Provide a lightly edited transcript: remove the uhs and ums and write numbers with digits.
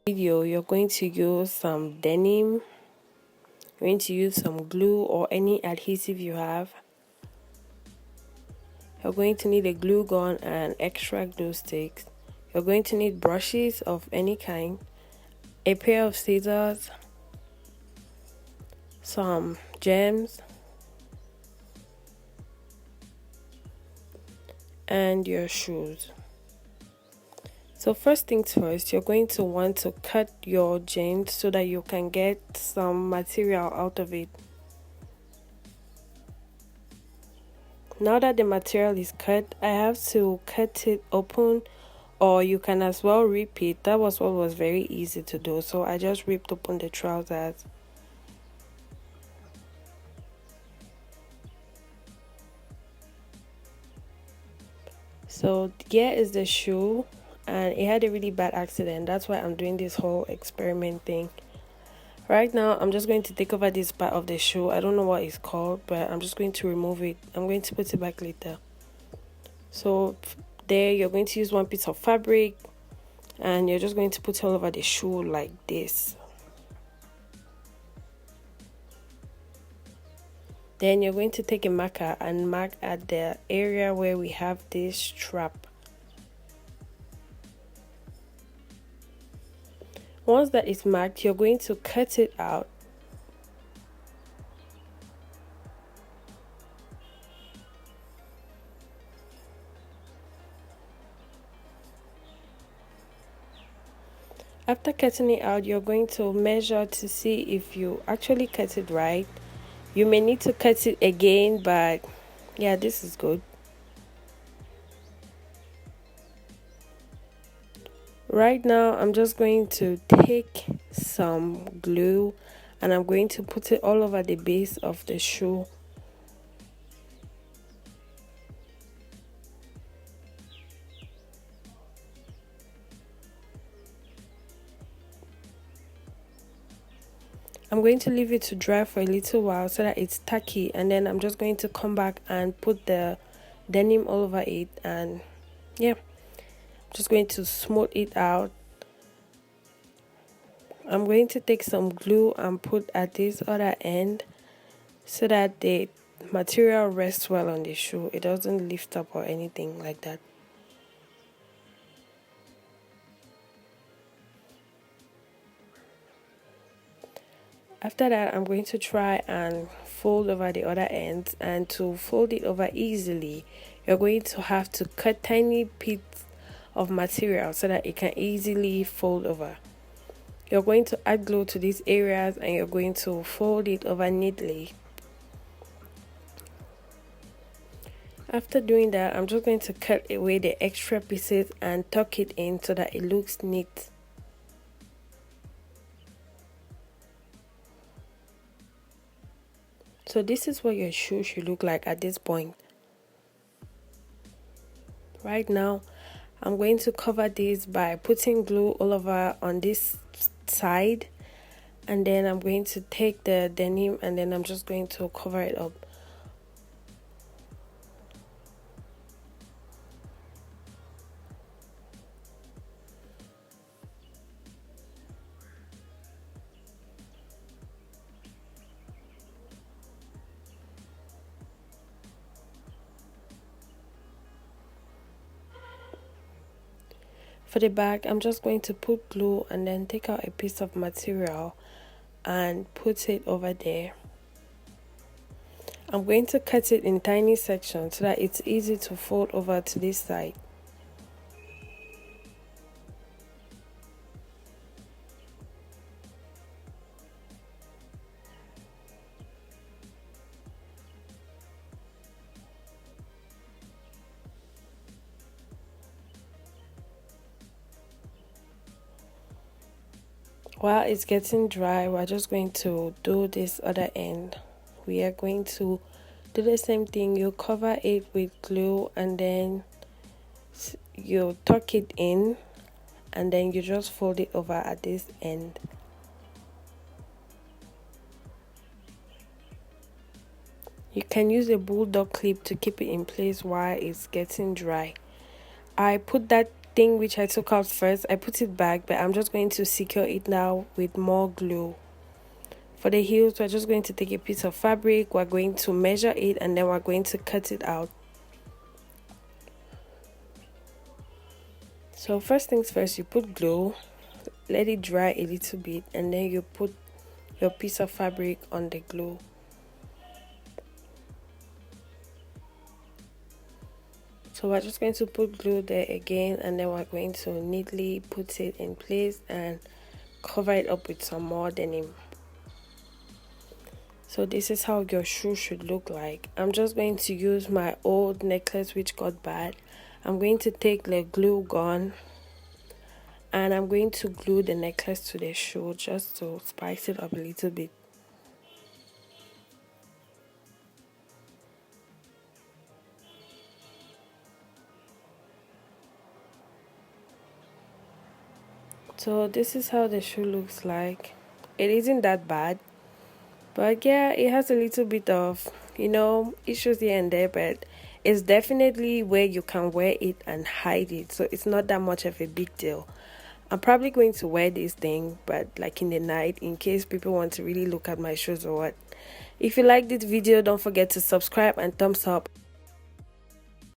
Video, you're going to use some denim, you're going to use some glue or any adhesive you have. You're going to need a glue gun and extra glue sticks. You're going to need brushes of any kind, a pair of scissors, some gems, and your shoes. So first things first, you're going to want to cut your jeans so that you can get some material out of it. Now that the material is cut, I have to cut it open, or you can as well rip it. That was what was very easy to do, so I just ripped open the trousers. So here is the shoe, and it had a really bad accident. That's why I'm doing this whole experiment thing. Right now, I'm just going to take over this part of the shoe. I don't know what it's called, but I'm just going to remove it. I'm going to put it back later. So there, you're going to use one piece of fabric, and you're just going to put it all over the shoe like this. Then you're going to take a marker and mark at the area where we have this strap. Once that is marked, you're going to cut it out. After cutting it out, you're going to measure to see if you actually cut it right. You may need to cut it again, but yeah, this is good. Right now, I'm just going to take some glue and I'm going to put it all over the base of the shoe. I'm going to leave it to dry for a little while so that it's tacky, and then I'm just going to come back and put the denim all over it, and yeah, I'm just going to smooth it out. I'm going to take some glue and put at this other end so that the material rests well on the shoe. It doesn't lift up or anything like that. After that, I'm going to try and fold over the other end, and to fold it over easily, you're going to have to cut tiny bits of material so that it can easily fold over. You're going to add glue to these areas and you're going to fold it over neatly. After doing that, I'm just going to cut away the extra pieces and tuck it in so that it looks neat. So this is what your shoe should look like at this point. Right now, I'm going to cover this by putting glue all over on this side, and then I'm going to take the denim and then I'm just going to cover it up. For the back, I'm just going to put glue and then take out a piece of material and put it over there. I'm going to cut it in tiny sections so that it's easy to fold over to this side. While it's getting dry, we're just going to do this other end. We are going to do the same thing. You cover it with glue and then you tuck it in, and then you just fold it over at this end. You can use a bulldog clip to keep it in place while it's getting dry. I put that thing which I took out first, I put it back, but I'm just going to secure it now with more glue. For the heels, we're just going to take a piece of fabric, we're going to measure it, and then we're going to cut it out. So first things first, you put glue, let it dry a little bit, and then you put your piece of fabric on the glue. So we're just going to put glue there again, and then we're going to neatly put it in place and cover it up with some more denim. So this is how your shoe should look like. I'm just going to use my old necklace which got bad. I'm going to take the glue gun and I'm going to glue the necklace to the shoe just to spice it up a little bit. So this is how the shoe looks like. It isn't that bad, but yeah, it has a little bit of, issues here and there, but it's definitely where you can wear it and hide it, so it's not that much of a big deal. I'm probably going to wear this thing, but like in the night, in case people want to really look at my shoes or what. If you like this video, don't forget to subscribe and thumbs up.